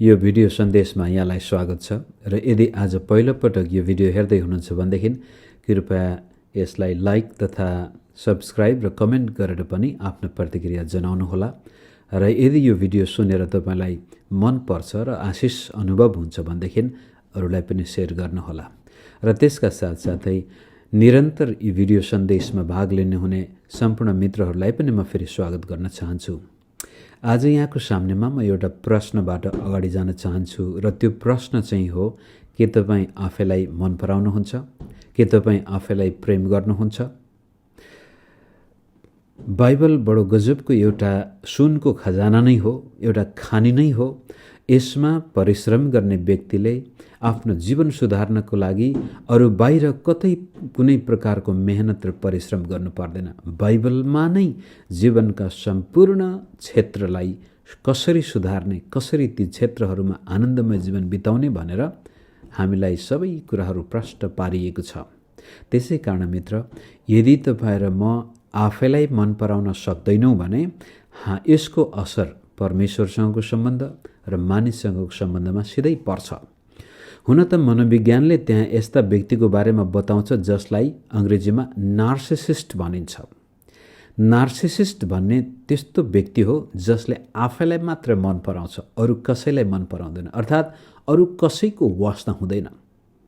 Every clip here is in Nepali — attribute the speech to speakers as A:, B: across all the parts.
A: यो भिडियो सन्देशमा यहाँलाई स्वागत छ र यदि आज पहिलोपटक यो भिडियो हेर्दै हुनुहुन्छ भनेदेखि कृपया यसलाई लाइक तथा सब्स्क्राइब र कमेन्ट गरेर पनि आफ्नो प्रतिक्रिया जनाउनुहोला र यदि यो भिडियो सुनेर तपाईलाई मन पर्छ र आशिष अनुभव हुन्छ भनेदेखि अरूलाई पनि शेयर गर्नुहोला र त्यसका साथसाथै निरन्तर यी भिडियो सन्देशमा भाग लिने हुने सम्पूर्ण मित्रहरूलाई पनि म फेरि स्वागत गर्न चाहन्छु। आज यहाँको सामनेमा म एउटा प्रश्नबाट अगाडि जान चाहन्छु र त्यो प्रश्न चाहिँ हो, के तपाईँ आफैलाई मन पराउनुहुन्छ? के तपाईँ आफैलाई प्रेम गर्नुहुन्छ? बाइबल बडो गजबको एउटा सुनको खजाना नै हो, एउटा खानी नै हो। यसमा परिश्रम गर्ने व्यक्तिले आफ्नो जीवन सुधार्नको लागि अरू बाहिर कतै कुनै प्रकारको मेहनत र परिश्रम गर्नु पर्दैन। बाइबलमा नै जीवनका सम्पूर्ण क्षेत्रलाई कसरी सुधार्ने, कसरी ती क्षेत्रहरूमा आनन्दमय जीवन बिताउने भनेर हामीलाई सबै कुराहरू प्रष्ट पारिएको छ। त्यसै कारण मित्र, यदि तपाईँ र म आफैलाई मन पराउन सक्दैनौँ भने यसको असर परमेश्वरसँगको सम्बन्ध र मानिससँगको सम्बन्धमा सिधै पर्छ। हुन त मनोविज्ञानले त्यहाँ यस्ता व्यक्तिको बारेमा बताउँछ जसलाई अङ्ग्रेजीमा नार्सिसिस्ट भनिन्छ। नार्सिसिस्ट भन्ने त्यस्तो व्यक्ति हो जसले आफैलाई मात्र मन पराउँछ, अरू कसैलाई मन पराउँदैन, अर्थात् अरू कसैको वास्ता हुँदैन।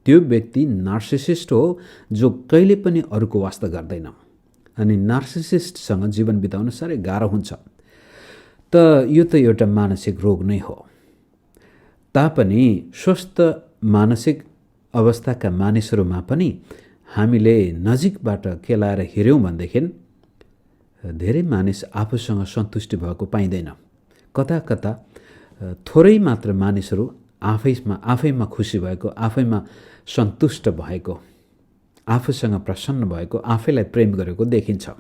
A: त्यो व्यक्ति नार्सिसिस्ट हो जो कहिले पनि अरूको वास्ता गर्दैन। अनि नार्सिसिस्टसँग जीवन बिताउन साह्रै गाह्रो हुन्छ। यो त एउटा मानसिक रोग नै हो। तापनि स्वस्थ मानसिक अवस्थाका मानिसहरूमा पनि हामीले नजिकबाट केलाएर हेऱ्यौँ भनेदेखि धेरै मानिस आफूसँग सन्तुष्टि भएको पाइँदैन। कता कता थोरै मात्र मानिसहरू आफैमा खुसी भएको, आफैमा सन्तुष्ट भएको, आफूसँग प्रसन्न भएको, आफैलाई प्रेम गरेको देखिन्छ,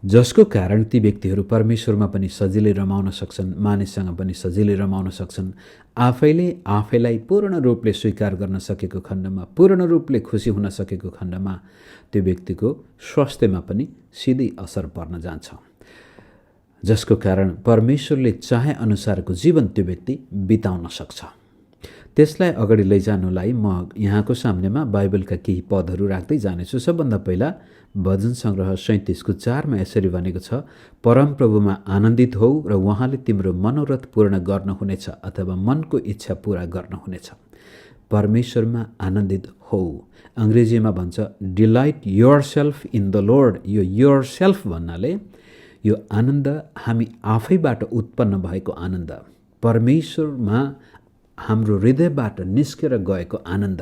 A: जसको कारण ती व्यक्तिहरू परमेश्वरमा पनि सजिलै रमाउन सक्छन्, मानिससँग पनि सजिलै रमाउन सक्छन्। आफैले आफैलाई पूर्ण रूपले स्वीकार गर्न सकेको खण्डमा, पूर्ण रूपले खुसी हुन सकेको खण्डमा त्यो व्यक्तिको स्वास्थ्यमा पनि सिधै असर पर्न जान्छ, जसको कारण परमेश्वरले चाहे अनुसारको जीवन त्यो व्यक्ति बिताउन सक्छ। त्यसलाई अगाडि लैजानुलाई म यहाँको सामनेमा बाइबलका केही पदहरू राख्दै जानेछु। सबभन्दा पहिला भजन सङ्ग्रह 37:4 यसरी भनेको छ, परमप्रभुमा आनन्दित हौ र उहाँले तिम्रो मनोरथ पूर्ण गर्नुहुनेछ अथवा मनको इच्छा पूरा गर्नुहुनेछ। परमेश्वरमा आनन्दित हौ। अङ्ग्रेजीमा भन्छ delight your self in the Lord. यो योर सेल्फ भन्नाले यो आनन्द हामी आफैबाट उत्पन्न भएको आनन्द, परमेश्वरमा हाम्रो हृदयबाट निस्केर गएको आनन्द।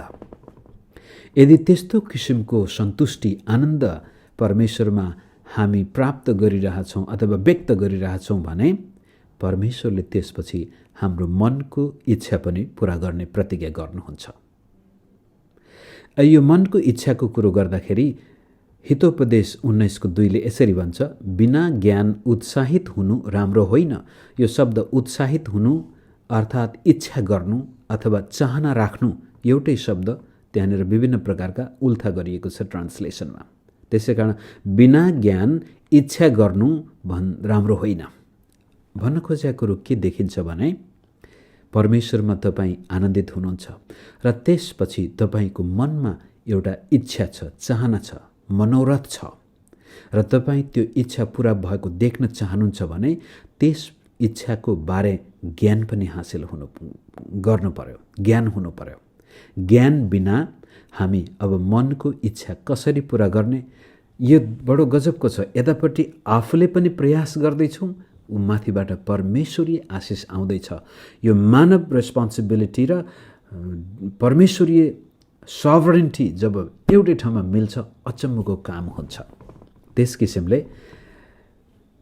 A: यदि त्यस्तो किसिमको सन्तुष्टि, आनन्द परमेश्वरमा हामी प्राप्त गरिरहेछौँ अथवा व्यक्त गरिरहेछौँ भने परमेश्वरले त्यसपछि हाम्रो मनको इच्छा पनि पुरा गर्ने प्रतिज्ञा गर्नुहुन्छ। यो मनको इच्छाको कुरो गर्दाखेरि हितोपदेश 19:2 यसरी भन्छ, बिना ज्ञान उत्साहित हुनु राम्रो होइन। यो शब्द उत्साहित हुनु अर्थात् इच्छा गर्नु अथवा चाहना राख्नु एउटै शब्द त्यहाँनिर विभिन्न प्रकारका उल्था गरिएको छ ट्रान्सलेसनमा। त्यसै कारण बिना ज्ञान इच्छा गर्नु राम्रो होइन। भन्न खोजेको कुरो के देखिन्छ भने परमेश्वरमा तपाईँ आनन्दित हुनुहुन्छ र त्यसपछि तपाईँको मनमा एउटा इच्छा छ, चाहना छ, मनोरथ छ र तपाईँ त्यो इच्छा पुरा भएको देख्न चाहनुहुन्छ भने त्यस इच्छाको बारे ज्ञान पनि हासिल गर्नु पर्यो, ज्ञान हुनु पर्यो। ज्ञान बिना हामी अब मनको इच्छा कसरी पुरा गर्ने, यो बडो गजबको छ। यतापट्टि आफूले पनि प्रयास गर्दैछौँ, माथिबाट परमेश्वरीय आशिष आउँदैछ। यो मानव रेस्पोन्सिबिलिटी र परमेश्वरीय सभरेन्टी जब एउटै ठाउँमा मिल्छ, अचम्मको काम हुन्छ। त्यस किसिमले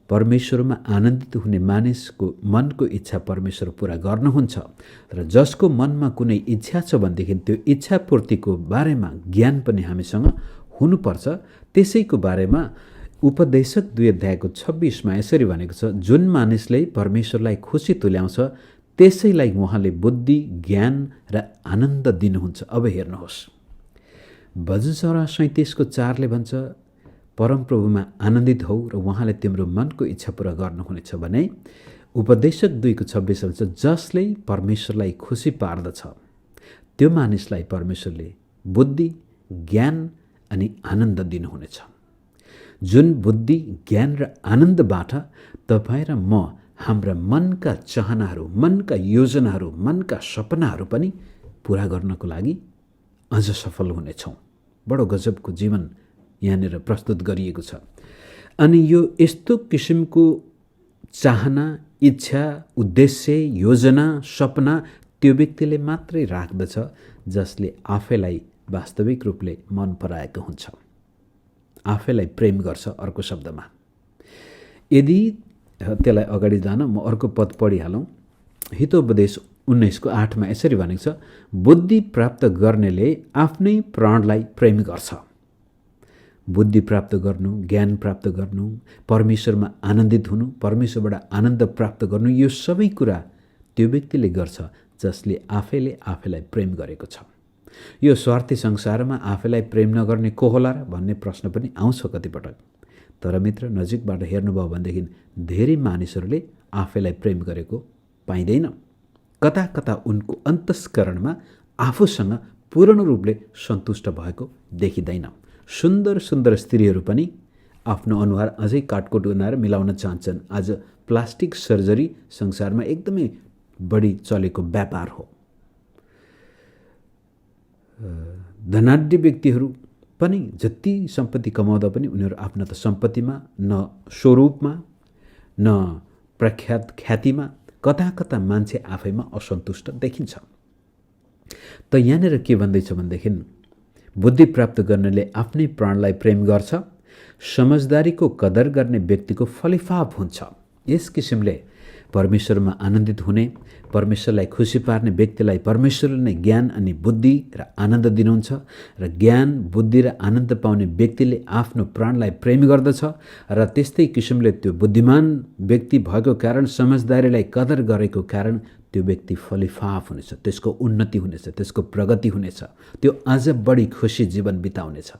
A: परमेश्वरमा आनन्दित हुने मानिसको मनको इच्छा परमेश्वर पुरा गर्नुहुन्छ र जसको मनमा कुनै इच्छा छ भनेदेखि त्यो इच्छा पूर्तिको बारेमा ज्ञान पनि हामीसँग हुनुपर्छ। त्यसैको बारेमा उपदेशक 2:26 यसरी भनेको छ, जुन मानिसले परमेश्वरलाई खुसी तुल्याउँछ त्यसैलाई उहाँले बुद्धि, ज्ञान र आनन्द दिनुहुन्छ। अब हेर्नुहोस्, भजन सङ्ग्रह 37:4 भन्छ, परमप्रभुमा आनन्दित हौ र उहाँले तिम्रो मनको इच्छा पुरा गर्नुहुनेछ भने उपदेशक 2:26 भन्छ, जसले परमेश्वरलाई खुसी पार्दछ त्यो मानिसलाई परमेश्वरले बुद्धि, ज्ञान अनि आनन्द दिनुहुनेछ। जुन बुद्धि, ज्ञान र आनन्दबाट तपाईँ र म हाम्रा मनका चाहनाहरू, मनका योजनाहरू, मनका सपनाहरू पनि पुरा गर्नको लागि अझ सफल हुनेछौँ। बडो गजबको जीवन यहाँनिर प्रस्तुत गरिएको छ। अनि यो यस्तो किसिमको चाहना, इच्छा, उद्देश्य, योजना, सपना त्यो व्यक्तिले मात्रै राख्दछ जसले आफैलाई वास्तविक रूपले मन पराएको हुन्छ, आफैलाई प्रेम गर्छ। अर्को शब्दमा यदि त्यसलाई अगाडि जान म अर्को पद पढिहालौँ। हितोपदेश 19:8 यसरी भनेको छ, बुद्धि प्राप्त गर्नेले आफ्नै प्राणलाई प्रेम गर्छ। बुद्धि प्राप्त गर्नु, ज्ञान प्राप्त गर्नु, परमेश्वरमा आनन्दित हुनु, परमेश्वरबाट आनन्द प्राप्त गर्नु, यो सबै कुरा त्यो व्यक्तिले गर्छ जसले आफैले आफैलाई प्रेम गरेको छ। यो स्वार्थी संसारमा आफैलाई प्रेम नगर्ने को होला र भन्ने प्रश्न पनि आउँछ कतिपटक। तर मित्र, नजिकबाट हेर्नुभयो भनेदेखि धेरै मानिसहरूले आफैलाई प्रेम गरेको पाइँदैन। कता कता उनको अन्तस्करणमा आफूसँग पूर्ण रूपले सन्तुष्ट भएको देखिँदैन। सुन्दर सुन्दर स्त्रीहरू पनि आफ्नो अनुहार अझै काटकोट बनाएर मिलाउन चाहन्छन्। आज प्लास्टिक सर्जरी संसारमा एकदमै बढी चलेको व्यापार हो। धनाढ्य व्यक्तिहरू पनि जति सम्पत्ति कमाउँदा पनि उनीहरू आफ्नो त सम्पत्तिमा, न स्वरूपमा, न प्रख्यात ख्यातिमा, कता कता मान्छे आफैमा असन्तुष्ट देखिन्छ। त यहाँनिर के भन्दैछ भनेदेखि, बुद्धि प्राप्त गर्नेले आफ्नै प्राणलाई प्रेम गर्छ, समझदारीको कदर गर्ने व्यक्तिको फलिफाप हुन्छ। यस किसिमले परमेश्वरमा आनन्दित हुने, परमेश्वरलाई खुसी पार्ने व्यक्तिलाई परमेश्वरले नै ज्ञान अनि बुद्धि र आनन्द दिनुहुन्छ। र ज्ञान, बुद्धि र आनन्द पाउने व्यक्तिले आफ्नो प्राणलाई प्रेम गर्दछ र त्यस्तै किसिमले त्यो बुद्धिमान व्यक्ति भएको कारण, समझदारीलाई कदर गरेको कारण त्यो व्यक्ति फलिफाप हुनेछ, त्यसको उन्नति हुनेछ, त्यसको प्रगति हुनेछ, त्यो अझ बढी खुसी जीवन बिताउनेछ।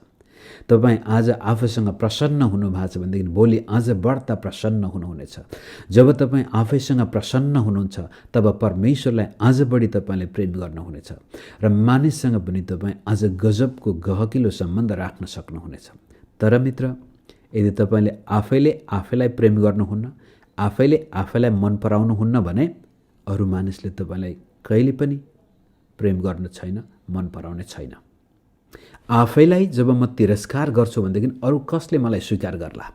A: तपाईँ आज आफूसँग प्रसन्न हुनुभएको छ भनेदेखि भोलि अझ बढ्ता प्रसन्न हुनुहुनेछ। जब तपाईँ आफैसँग प्रसन्न हुनुहुन्छ तब परमेश्वरलाई अझ बढी तपाईँले प्रेम गर्नुहुनेछ र मानिससँग पनि तपाईँ अझ गजबको गहकिलो सम्बन्ध राख्न सक्नुहुनेछ। तर मित्र, यदि तपाईँले आफैले आफैलाई प्रेम गर्नुहुन्न, आफैले आफैलाई मन पराउनुहुन्न भने अरू मानिसले तपाईँलाई कहिले पनि प्रेम गर्ने छैन, मन पराउने छैन। आफैलाई जब म तिरस्कार गर्छु भनेदेखि अरू कसले मलाई स्वीकार गर्ला?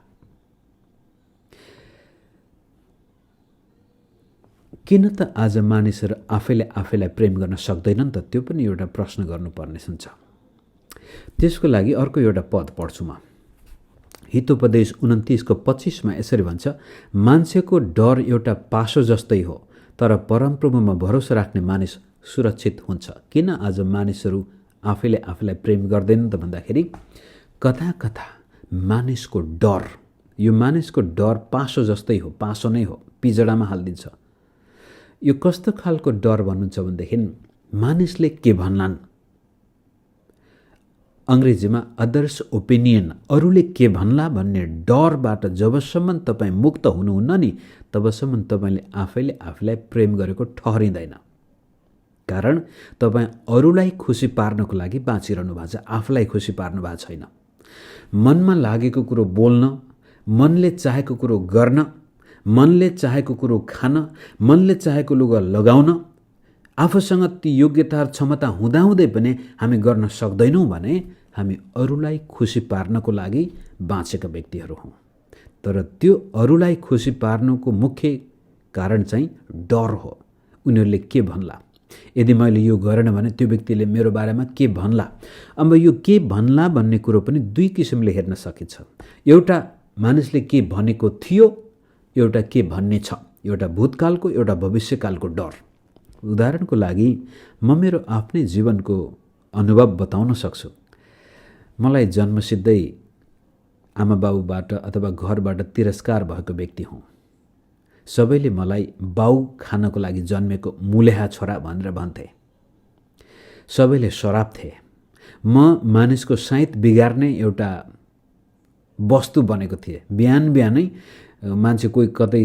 A: किन त आज मानिसहरू आफैले आफैलाई प्रेम गर्न सक्दैनन् त? त्यो पनि एउटा प्रश्न गर्नुपर्ने हुन्छ। त्यसको लागि अर्को एउटा पद पढ्छु म। हितोपदेश 29:25 यसरी भन्छ, मान्छेको डर एउटा पासो जस्तै हो, तर परमप्रभुमा भरोसा राख्ने मानिस सुरक्षित हुन्छ। किन आज मानिसहरू आफैले आफैलाई प्रेम गर्दैनन् त भन्दाखेरि कता कता मानिसको डर, यो मानिसको डर पासो जस्तै हो, पासो नै हो, पिजडामा हालिदिन्छ। यो कस्तो खालको डर भन्नुहुन्छ भनेदेखि मानिसले के भन्लान्, अङ्ग्रेजीमा अदर्स ओपिनियन, अरूले के भन्ला भन्ने डरबाट जबसम्म तपाईँ मुक्त हुनुहुन्न नि तबसम्म तपाईँले आफैले आफैलाई प्रेम गरेको ठहरिँदैन। कारण तपाईँ अरूलाई खुसी पार्नको लागि बाँचिरहनु भएको छ, आफूलाई खुसी पार्नु भएको छैन। मनमा लागेको कुरो बोल्न, मनले चाहेको कुरो गर्न, मनले चाहेको कुरो खान, मनले चाहेको लुगा लगाउन, आफूसँग ती योग्यता क्षमता हुँदाहुँदै पनि हामी गर्न सक्दैनौँ भने हामी अरूलाई खुसी पार्नको लागि बाँचेका व्यक्तिहरू हौँ। तर त्यो अरूलाई खुसी पार्नुको मुख्य कारण चाहिँ डर हो। उनीहरूले के भन्ला, यदि मैले यो गरेन भने त्यो व्यक्तिले मेरो बारेमा के भन्ला। अब यो के भन्ला भन्ने कुरो पनि दुई किसिमले हेर्न सकिन्छ। एउटा मानिसले के भनेको थियो, एउटा के भन्ने छ, एउटा भूतकालको, एउटा भविष्यकालको डर। उदाहरणको लागि म मेरो आफ्नै जीवनको अनुभव बताउन सक्छु। मलाई जन्मसिद्धै आमा बाबुबाट अथवा घरबाट तिरस्कार भएको व्यक्ति हुँ। सबैले मलाई बाउ खानको लागि जन्मेको मुलेहा छोरा भनेर भन्थे। सबैले सराप्थे। म मानिसको साइत बिगार्ने एउटा वस्तु बनेको थिएँ। बिहान बिहानै मान्छे कोही कतै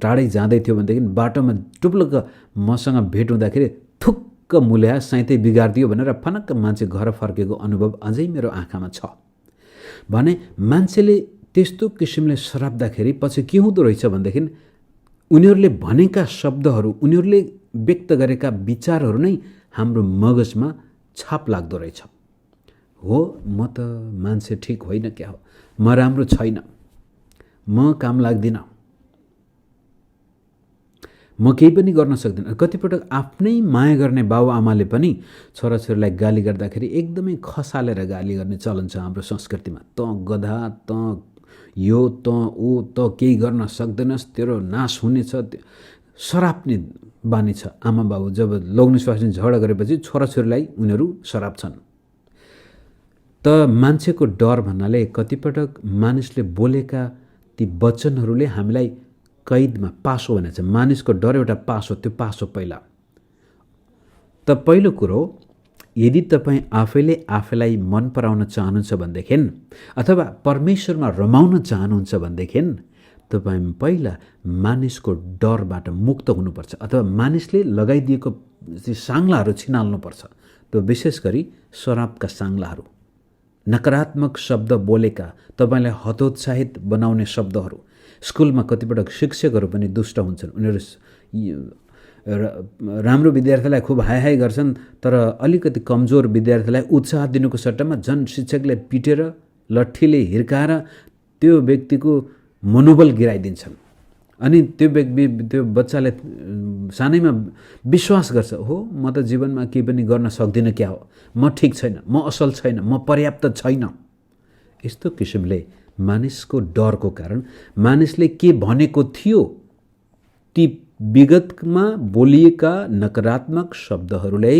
A: टाढै जाँदै थियो भनेदेखि बाटोमा टुप्लुक्क मसँग भेट हुँदाखेरि थुक्क मुल्या साइतै बिगारिदियो भनेर फनक्क मान्छे घर फर्केको अनुभव अझै मेरो आँखामा छ। भने मान्छेले त्यस्तो किसिमले सराप्दाखेरि पछि के हुँदो रहेछ भनेदेखि उनीहरूले भनेका शब्दहरू, उनीहरूले व्यक्त गरेका विचारहरू नै हाम्रो मगजमा छाप लाग्दो रहेछ। हो, म त मान्छे ठिक होइन क्या हो, म राम्रो छैन, म काम लाग्दिनँ, म केही पनि गर्न सक्दिनँ। कतिपटक आफ्नै माया गर्ने बाबुआमाले पनि छोराछोरीलाई गाली गर्दाखेरि एकदमै खसालेर गाली गर्ने चलन छ हाम्रो संस्कृतिमा। त गधा, त यो, त ऊ, त केही गर्न सक्दैनस्, तेरो नाश हुनेछ, सराप्ने बानी छ। आमा बाबु जब लोग्ने स्वास्नी झगडा गरेपछि छोराछोरीलाई उनीहरू सराप्छन्। त मान्छेको डर भन्नाले कतिपटक मानिसले बोलेका ती वचनहरूले हामीलाई कैदमा पासो भनेको छ। मानिसको डर एउटा पासो, त्यो पासो पहिला। त पहिलो कुरो, यदि तपाईँ आफैले आफैलाई मन पराउन चाहनुहुन्छ भनेदेखि अथवा परमेश्वरमा रमाउन चाहनुहुन्छ भनेदेखि तपाईँ पहिला मानिसको डरबाट मुक्त हुनुपर्छ अथवा मानिसले लगाइदिएको साङ्लाहरू छिनाल्नुपर्छ। त्यो विशेष गरी शराबका साङ्लाहरू, नकारात्मक शब्द बोलेका, तपाईँलाई हतोत्साहित बनाउने शब्दहरू। स्कुलमा कतिपटक शिक्षकहरू पनि दुष्ट हुन्छन्। उनीहरू राम्रो विद्यार्थीलाई खुब हाई हाई गर्छन्, तर अलिकति कमजोर विद्यार्थीलाई उत्साह दिनुको सट्टामा झन् शिक्षकले पिटेर लट्ठीले हिर्काएर त्यो व्यक्तिको मनोबल गिराइदिन्छन्। अनि त्यो बच्चाले सानैमा विश्वास गर्छ, हो म त जीवनमा केही पनि गर्न सक्दिनँ क्या हो, म ठिक छैन, म असल छैन, म पर्याप्त छैन। यस्तो किसिमले मानिसको डरको कारण मानिसले के भनेको थियो ती विगतमा बोलिएका नकारात्मक शब्दहरूले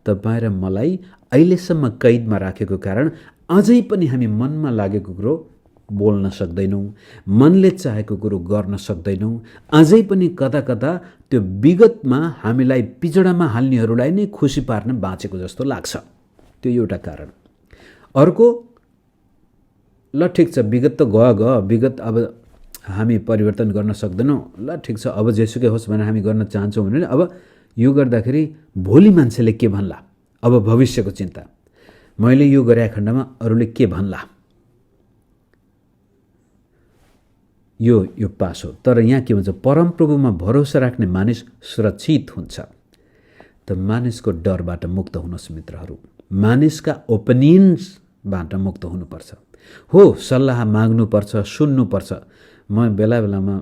A: तपाईँ र मलाई अहिलेसम्म कैदमा राखेको कारण अझै पनि हामी मनमा लागेको कुरो बोल्न सक्दैनौँ, मनले चाहेको कुरो गर्न सक्दैनौँ। अझै पनि कता कता त्यो विगतमा हामीलाई पिजडामा हाल्नेहरूलाई नै खुसी पार्न बाँचेको जस्तो लाग्छ। त्यो एउटा कारण। अर्को, ल ठिक छ, विगत त गयो, विगत अब हामी परिवर्तन गर्न सक्दैनौँ, ल ठिक छ, अब जेसुकै होस् भनेर हामी गर्न चाहन्छौँ भने अब यो गर्दाखेरि भोलि मान्छेले के भन्ला, अब भविष्यको चिन्ता, मैले यो गरे खण्डमा अरूले के भन्ला, यो पास हो। तर यहाँ के भन्छ, परमप्रभुमा भरोसा राख्ने मानिस सुरक्षित हुन्छ। त मानिसको डरबाट मुक्त हुनुहोस् मित्रहरू, मानिसका ओपिनियन्सबाट मुक्त हुनुपर्छ। हो, सल्लाह माग्नुपर्छ, सुन्नुपर्छ। म बेला बेलामा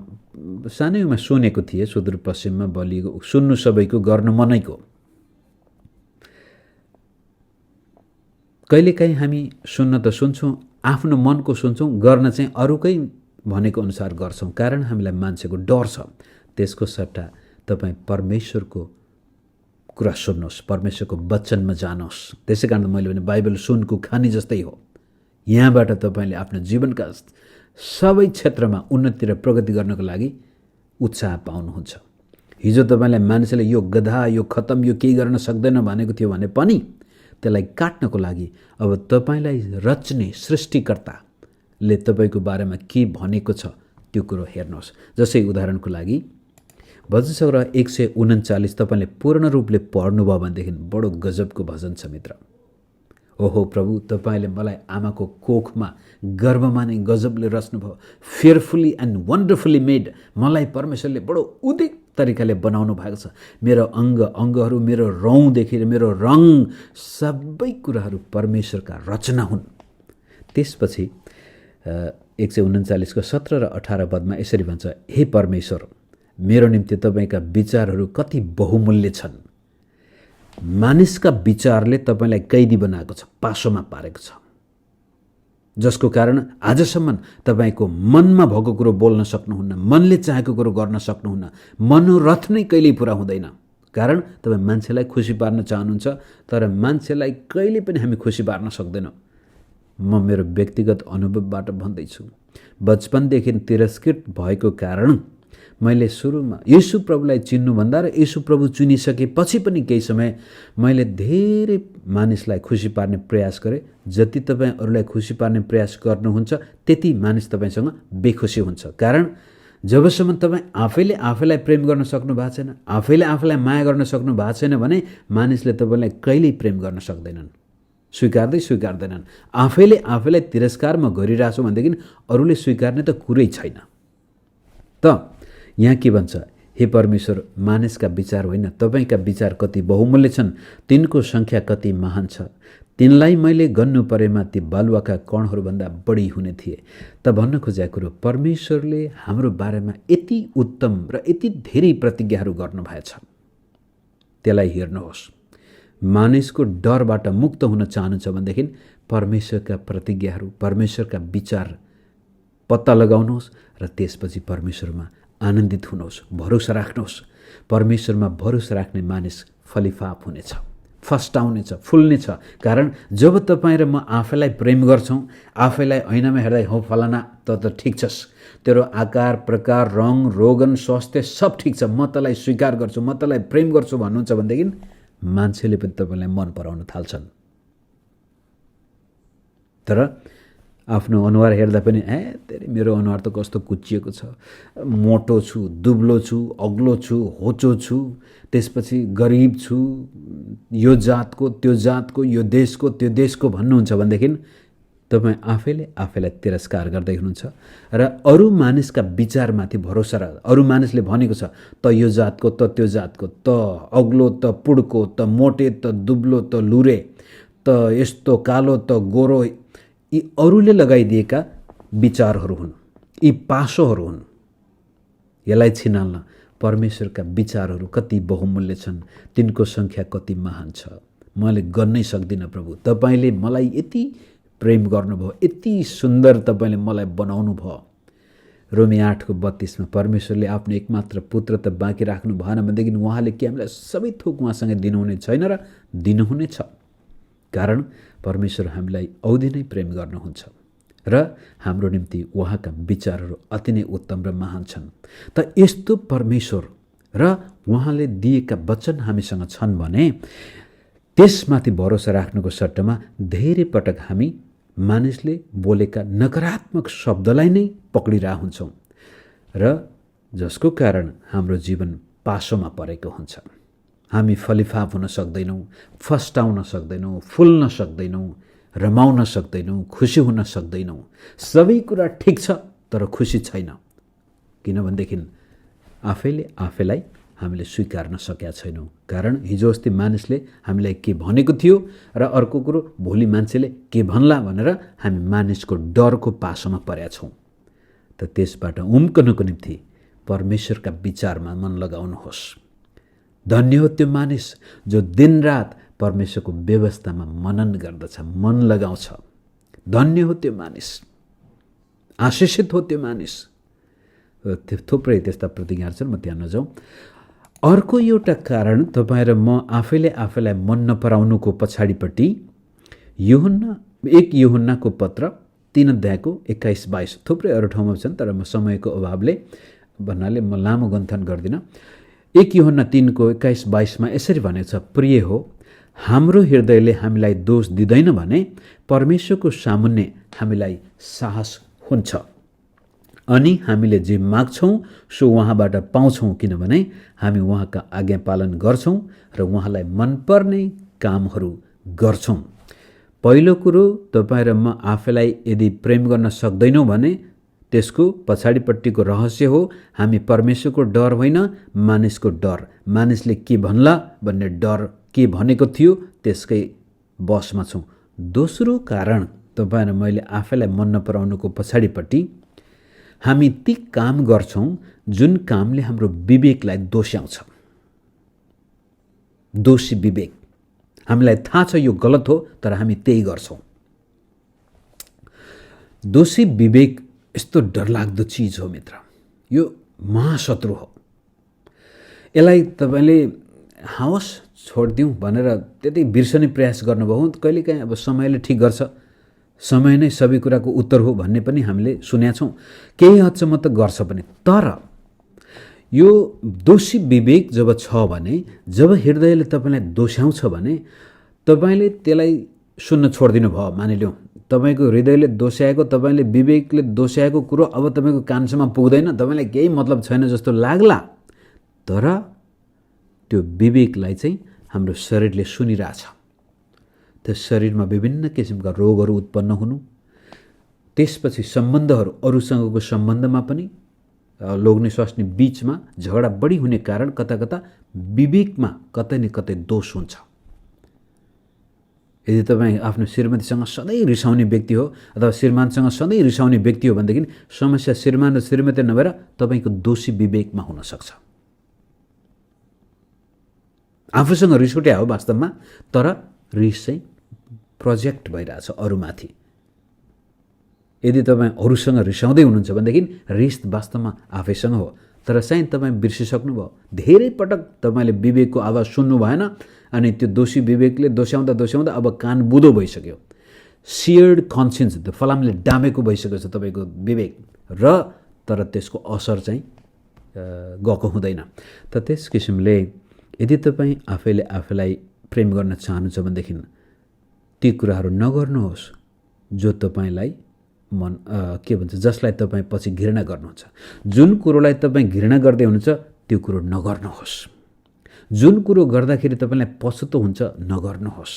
A: सानै उमेरमा सुनेको थिएँ, सुदूरपश्चिममा बलिएको सुन्नु सबैको गर्नु मनैको। कहिलेकाहीँ हामी सुन्न त सुन्छौँ, आफ्नो मनको सुन्छौँ, गर्न चाहिँ अरूकै भनेको अनुसार गर्छौँ, कारण हामीलाई मान्छेको डर छ। त्यसको सट्टा तपाईँ परमेश्वरको कुरा सुन्नुहोस्, परमेश्वरको वचनमा जानुहोस्। त्यसै कारण मैले भने बाइबल सुनको खानी जस्तै हो। यहाँबाट तपाईँले आफ्नो जीवनका सबै क्षेत्रमा उन्नति र प्रगति गर्नको लागि उत्साह पाउनुहुन्छ। हिजो तपाईँलाई मान्छेले यो गधा, यो खतम, यो केही गर्न सक्दैन भनेको थियो भने पनि त्यसलाई काट्नको लागि अब तपाईँलाई रच्ने सृष्टिकर्ताले तपाईँको बारेमा के भनेको छ त्यो कुरो हेर्नुहोस्। जसै उदाहरणको लागि भजन सङ्ग्रह 139 तपाईँले पूर्ण रूपले पढ्नुभयो भनेदेखि बडो गजबको भजन छ मित्र। ओहो प्रभु, तपाईँले मलाई आमाको कोखमा गर्भमा नै गजबले रच्नुभयो, फेयरफुली एन्ड वन्डरफुली मेड। मलाई परमेश्वरले बडो उदित तरिकाले बनाउनु भएको छ। मेरो अङ्गहरू, मेरो रौँदेखि मेरो रङ, सबै कुराहरू परमेश्वरका रचना हुन्। त्यसपछि 139 को 17 र 18 पदमा यसरी भन्छ, हे परमेश्वर, मेरो निम्ति तपाईँका विचारहरू कति बहुमूल्य छन्। मानिसका विचारले तपाईँलाई कैदी बनाएको छ, पासोमा पारेको छ, जसको कारण आजसम्म तपाईँको मनमा भएको कुरो बोल्न सक्नुहुन्न, मनले चाहेको कुरो गर्न सक्नुहुन्न, मनोरथ नै कहिल्यै पुरा हुँदैन। कारण तपाईँ मान्छेलाई खुसी पार्न चाहनुहुन्छ, तर मान्छेलाई कहिले पनि हामी खुसी पार्न सक्दैनौँ। म मेरो व्यक्तिगत अनुभवबाट भन्दैछु, बचपनदेखि तिरस्कृत भएको कारण मैले सुरुमा येशू प्रभुलाई चिन्नुभन्दा र येशू प्रभु चिनिसकेपछि पनि केही समय मैले धेरै मानिसलाई खुसी पार्ने प्रयास गरेँ। जति तपाईँ अरूलाई खुसी पार्ने प्रयास गर्नुहुन्छ त्यति मानिस तपाईँसँग बेखुसी हुन्छ। कारण जबसम्म तपाईँ आफैले आफैलाई प्रेम गर्न सक्नु भएको छैन, आफैले आफैलाई माया गर्न सक्नु भएको छैन भने मानिसले तपाईँलाई कहिल्यै प्रेम गर्न सक्दैनन्, स्वीकार्दैनन्। आफैले आफैलाई तिरस्कारमा गरिरहेको छु भनेदेखि अरूले स्वीकार्ने त कुरै छैन। त यहाँ के भन्छ, हे परमेश्वर, मानिसका विचार होइन, तपाईँका विचार कति बहुमूल्य छन्, तिनको सङ्ख्या कति महान छ। तिनलाई मैले गन्नु परेमा ती बालुवाका कणहरूभन्दा बढी हुने थिए। त भन्न खोजेको कुरो, परमेश्वरले हाम्रो बारेमा यति उत्तम र यति धेरै प्रतिज्ञाहरू गर्नुभएछ। त्यसलाई हेर्नुहोस्। मानिसको डरबाट मुक्त हुन चाहनुहुन्छ भनेदेखि परमेश्वरका प्रतिज्ञाहरू, परमेश्वरका विचार पत्ता लगाउनुहोस् र त्यसपछि परमेश्वरमा आनन्दित हुनुहोस्, भरोसा राख्नुहोस्। परमेश्वरमा भरोसा राख्ने मानिस फलिफाप हुनेछ, फस्टाउनेछ, फुल्नेछ। कारण जब तपाईँ र म आफैलाई प्रेम गर्छौँ, आफैलाई ऐनामा हेर्दै हो फलाना त ठिक छस्, तेरो आकार प्रकार रङ रोगन स्वास्थ्य सब ठिक छ, म तँलाई स्वीकार गर्छु, म तँलाई प्रेम गर्छु भन्नुहुन्छ भनेदेखि मान्छेले पनि तपाईँलाई मन पराउन थाल्छन्। तर आफ्नो अनुहार हेर्दा पनि तेरि मेरो अनुहार त कस्तो कुच्चिएको छ, मोटो छु, दुब्लो छु, अग्लो छु, होचो छु, त्यसपछि गरिब छु, यो जातको त्यो जातको, यो देशको त्यो देशको भन्नुहुन्छ भनेदेखि तपाईँ आफैले आफैलाई तिरस्कार गर्दै हुनुहुन्छ र अरू मानिसका विचारमाथि भरोसा राख्दा, अरू मानिसले भनेको छ त यो जातको त त्यो जातको, त अग्लो त पुड्को, त मोटे त दुब्लो त लुरे, त यस्तो कालो त गोरो, यी अरूले लगाइदिएका विचारहरू हुन्, यी पासोहरू हुन्। यसलाई छिनाल्न परमेश्वरका विचारहरू कति बहुमूल्य छन्, तिनको सङ्ख्या कति महान छ, मैले गर्नै सक्दिनँ प्रभु। तपाईँले मलाई यति प्रेम गर्नुभयो, यति सुन्दर तपाईँले मलाई बनाउनु भयो। रोमी 8:32 परमेश्वरले आफ्नो एकमात्र पुत्र त बाँकी राख्नु भएन भनेदेखि उहाँले के हामीलाई सबै थोक उहाँसँग दिनुहुने छैन र दिनुहुनेछ। कारण परमेश्वर हामीलाई औधी नै प्रेम गर्नुहुन्छ र हाम्रो निम्ति उहाँका विचारहरू अति नै उत्तम र महान छन्। त यस्तो परमेश्वर र उहाँले दिएका वचन हामीसँग छन् भने त्यसमाथि भरोसा राख्नुको सट्टामा धेरै पटक हामी मानिसले बोलेका नकारात्मक शब्दलाई नै पक्रिरहेका हुन्छौँ र जसको कारण हाम्रो जीवन पासोमा परेको हुन्छ। हामी फलिफाप हुन सक्दैनौँ, फस्टाउन सक्दैनौँ, फुल्न सक्दैनौँ, रमाउन सक्दैनौँ, खुसी हुन सक्दैनौँ। सबै कुरा ठिक छ तर खुसी छैन, किनभनेदेखि आफैले आफैलाई हामीले स्वीकार्न सकेका छैनौँ। कारण हिजो अस्ति मानिसले हामीलाई के भनेको थियो र अर्को कुरो भोलि मान्छेले के भन्ला भनेर हामी मानिसको डरको पासोमा परेका छौँ। त त्यसबाट उम्कनको निम्ति परमेश्वरका विचारमा मन लगाउनुहोस्। धन्य हो त्यो मानिस जो दिनरात परमेश्वरको व्यवस्थामा मनन गर्दछ, मन लगाउँछ। धन्य हो त्यो मानिस, आशिषित हो त्यो मानिस। थुप्रै त्यस्ता प्रतिज्ञाहरू छन्, म त्यहाँ नजाउँ। अर्को एउटा कारण तपाईँ र म आफैले आफैलाई मन नपराउनुको पछाडिपट्टि 1 यूहन्नाको पत्र 3:21-22 थुप्रै अरू ठाउँमा छन्, तर म समयको अभावले भन्नाले म लामो गन्थन गर्दिनँ। 1 यूहन्ना 3:21-22 यसरी भनेको छ, प्रिय हो, हाम्रो हृदयले हामीलाई दोष दिँदैन भने परमेश्वरको सामुन्ने हामीलाई साहस हुन्छ अनि हामीले जे माग्छौँ सो उहाँबाट पाउँछौँ, किनभने हामी उहाँका आज्ञा पालन गर्छौँ र उहाँलाई मनपर्ने कामहरू गर्छौँ। पहिलो कुरो, तपाईँ र म आफैलाई यदि प्रेम गर्न सक्दैनौँ भने त्यसको पछाडिपट्टिको रहस्य हो हामी परमेश्वरको डर होइन, मानिसको डर, मानिसले के भन्ला भन्ने डर, के भनेको थियो त्यसकै बसमा छौँ। दोस्रो कारण तपाईँ र मैले आफैलाई मन नपराउनुको पछाडिपट्टि हामी ती काम गर्छौँ जुन कामले हाम्रो विवेकलाई दोस्याउँछ। दोषी विवेक, हामीलाई थाहा छ यो गलत हो तर हामी त्यही गर्छौँ। दोषी विवेक यस्तो डरलाग्दो चिज हो मित्र, यो महाशत्रु हो। यसलाई तपाईँले हवस् छोडिदिउँ भनेर त्यति बिर्सने प्रयास गर्नुभयो, कहिलेकाहीँ अब समयले ठिक गर्छ, समय नै सबै कुराको उत्तर हो भन्ने पनि हामीले सुनेका छौँ, केही हदसम्म त गर्छ पनि। तर यो दोषी विवेक जब छ भने, जब हृदयले तपाईँलाई दोस्याउँछ भने तपाईँले त्यसलाई सुन्न छोडिदिनु भयो, मानिलिउँ तपाईँको हृदयले दोस्याएको, तपाईँले विवेकले दोस्याएको कुरो अब तपाईँको कानसम्म पुग्दैन, तपाईँलाई केही मतलब छैन जस्तो लाग्ला, तर त्यो विवेकलाई चाहिँ हाम्रो शरीरले सुनिरहेछ। त्यो शरीरमा विभिन्न किसिमका रोगहरू उत्पन्न हुनु, त्यसपछि सम्बन्धहरू अरूसँगको सम्बन्धमा पनि लोग्ने स्वास्नी बीचमा झगडा बढी हुने कारण कता कता विवेकमा कतै न कतै दोष हुन्छ। यदि तपाईँ आफ्नो श्रीमतीसँग सधैँ रिसाउने व्यक्ति हो अथवा श्रीमानसँग सधैँ रिसाउने व्यक्ति हो भनेदेखि समस्या श्रीमान र श्रीमती नभएर तपाईँको दोषी विवेकमा हुनसक्छ। आफूसँग रिस उठ्या हो वास्तवमा, तर रिस चाहिँ प्रोजेक्ट भइरहेछ अरूमाथि। यदि तपाईँ अरूसँग रिसाउँदै हुनुहुन्छ भनेदेखि रिस वास्तवमा आफैसँग हो, तर सायद तपाईँ बिर्सिसक्नुभयो। धेरै पटक तपाईँले विवेकको आवाज सुन्नु भएन, अनि त्यो दोषी विवेकले दोस्याउँदा दोस्याउँदा अब कान बुधो भइसक्यो। सियर्ड कन्सियन्स, त्यो फलामले डामेको भइसकेको छ तपाईँको विवेक, र तर त्यसको असर चाहिँ गएको हुँदैन। त त्यस किसिमले यदि तपाईँ आफैले आफैलाई प्रेम गर्न चाहनुहुन्छ भनेदेखि ती कुराहरू नगर्नुहोस् जो तपाईँलाई के भन्छ, जसलाई तपाईँ पछि घृणा गर्नुहुन्छ। जुन कुरोलाई तपाईँ घृणा गर्दै हुनुहुन्छ त्यो कुरो नगर्नुहोस्। जुन कुरो गर्दाखेरि तपाईँलाई पछुतो हुन्छ नगर्नुहोस्।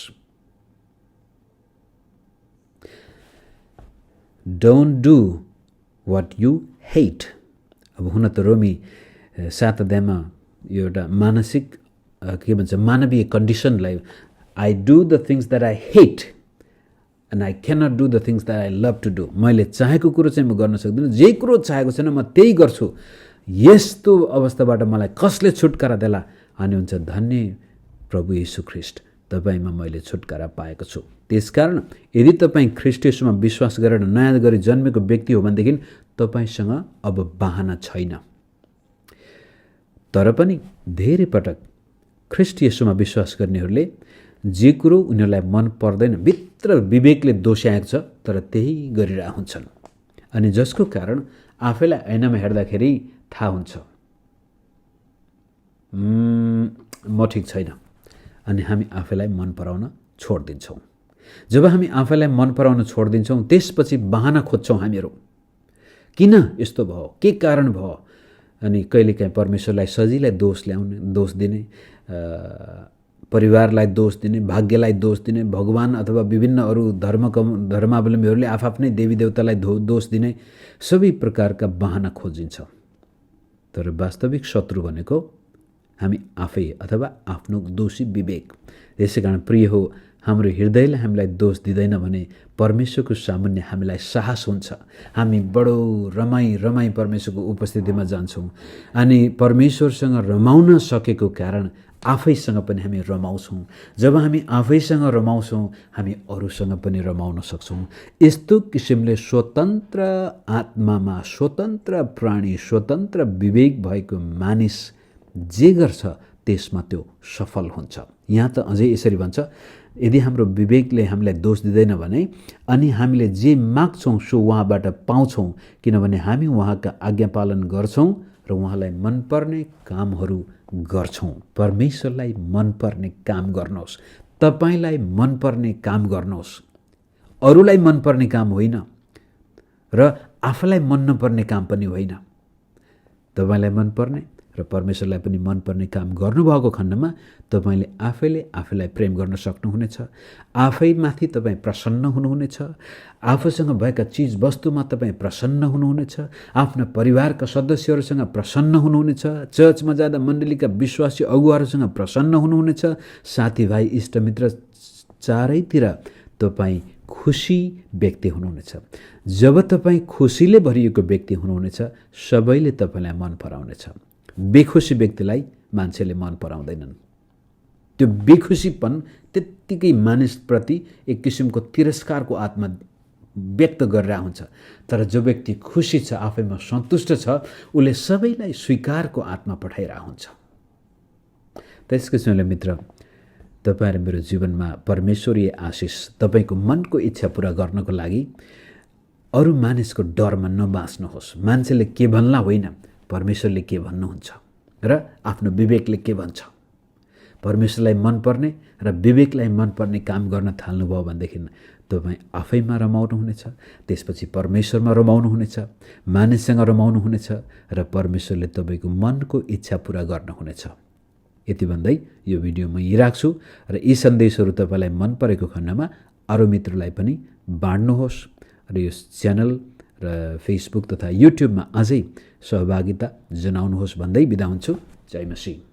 A: Don't do what you hate. अब हुन त रोमी 7 अध्यायमा यो एउटा मानसिक के भन्छ, मानवीय कन्डिसनलाई, I do the things that I hate and I cannot do the things that I love to do. मैले चाहेको कुरो चाहिँ म गर्न सक्दिनँ, जे कुरो चाहेको छैन म त्यही गर्छु। यस्तो अवस्थाबाट मलाई कसले छुटकारा देला? अनि हुन्छ धन्य प्रभु येशू ख्रीष्ट, तपाईँमा मैले छुटकारा पाएको छु। त्यसकारण यदि तपाईँ ख्रीष्ट येशूमा विश्वास गरेर नयाँ गरी जन्मेको व्यक्ति हो भनेदेखि तपाईँसँग अब बहाना छैन। तर पनि धेरै पटक ख्रीष्ट येशूमा विश्वास गर्नेहरूले जे कुरो उनीहरूलाई मन पर्दैन, भित्र विवेकले दोस्याएको छ, तर त्यही गरिरहेका हुन्छन्। अनि जसको कारण आफैलाई ऐनामा हेर्दाखेरि थाहा हुन्छ म ठिक छैन, अनि हामी आफैलाई मन पराउन छोडिदिन्छौँ। जब हामी आफैलाई मन पराउन छोडिदिन्छौँ त्यसपछि बहाना खोज्छौँ हामीहरू, किन यस्तो भयो, के कारण भयो। अनि कहिलेकाहीँ परमेश्वरलाई सजिलै दोष दिने, परिवारलाई दोष दिने, भाग्यलाई दोष दिने, भगवान अथवा विभिन्न अरू धर्मावलम्बीहरूले आफ्नै देवी देवतालाई दोष दिने, सबै प्रकारका बहाना खोजिन्छ। तर वास्तविक शत्रु भनेको हामी आफै अथवा आफ्नो दोषी विवेक। त्यसै कारण प्रिय हो, हाम्रो हृदयले हामीलाई दोष दिँदैन भने परमेश्वरको सामुन्ने हामीलाई साहस हुन्छ। हामी बडो रमाई परमेश्वरको उपस्थितिमा जान्छौँ, अनि परमेश्वरसँग रमाउन सकेको कारण आफैसँग पनि हामी रमाउँछौँ। जब हामी आफैसँग रमाउँछौँ हामी अरूसँग पनि रमाउन सक्छौँ। यस्तो किसिमले स्वतन्त्र आत्मामा स्वतन्त्र प्राणी, स्वतन्त्र विवेक भएको मानिस जे गर्छ त्यसमा त्यो सफल हुन्छ। यहाँ त अझै यसरी भन्छ, यदि हाम्रो विवेकले हामीलाई दोष दिँदैन भने अनि हामीले जे माग्छौँ सो उहाँबाट पाउँछौँ, किनभने हामी उहाँका आज्ञा पालन गर्छौँ र उहाँलाई मनपर्ने कामहरू गर्छौँ। परमेश्वरलाई मनपर्ने काम गर्नुहोस्, तपाईँलाई मनपर्ने काम गर्नुहोस्, अरूलाई मनपर्ने काम होइन र आफूलाई मन नपर्ने काम पनि होइन। तपाईँलाई मनपर्ने र परमेश्वरलाई पनि मनपर्ने काम गर्नुभएको खण्डमा तपाईँले आफैलाई प्रेम गर्न सक्नुहुनेछ। आफैमाथि तपाईँ प्रसन्न हुनुहुनेछ। आफूसँग भएका चिजवस्तुमा तपाईँ प्रसन्न हुनुहुनेछ। आफ्ना परिवारका सदस्यहरूसँग प्रसन्न हुनुहुनेछ। चर्चमा जाँदा मण्डलीका विश्वासी अगुवाहरूसँग प्रसन्न हुनुहुनेछ। साथीभाइ इष्टमित्र चारैतिर तपाईँ खुसी व्यक्ति हुनुहुनेछ। जब तपाईँ खुसीले भरिएको व्यक्ति हुनुहुनेछ सबैले तपाईँलाई मन पराउनेछ। बेखुसी व्यक्तिलाई मान्छेले मन पराउँदैनन्। त्यो बेखुसीपन त्यत्तिकै मानिसप्रति एक किसिमको तिरस्कारको आत्मा व्यक्त गरेर हुन्छ। तर जो व्यक्ति खुसी छ, आफैमा सन्तुष्ट छ, उसले सबैलाई स्वीकारको आत्मा पठाइरहेको हुन्छ। त्यस किसिमले मित्र, तपाईँ र मेरो जीवनमा परमेश्वरीय आशिष तपाईँको मनको इच्छा पुरा गर्नको लागि अरू मानिसको डरमा नबाँच्नुहोस्। मान्छेले के भन्ला होइन, परमेश्वरले के भन्नुहुन्छ र आफ्नो विवेकले के भन्छ। परमेश्वरलाई मनपर्ने र विवेकलाई मनपर्ने काम गर्न थाल्नुभयो भनेदेखि तपाईँ आफैमा रमाउनुहुनेछ, त्यसपछि परमेश्वरमा रमाउनुहुनेछ, मानिससँग रमाउनुहुनेछ र परमेश्वरले तपाईँको मनको इच्छा पुरा गर्नुहुनेछ। यति भन्दै यो भिडियो म यहीँ राख्छु र यी सन्देशहरू तपाईँलाई मन परेको खण्डमा अरू मित्रलाई पनि बाँड्नुहोस् र यो च्यानल र फेसबुक तथा युट्युबमा अझै सहभागिता जनाउनुहोस् भन्दै बिदा हुन्छु। जय मसीह।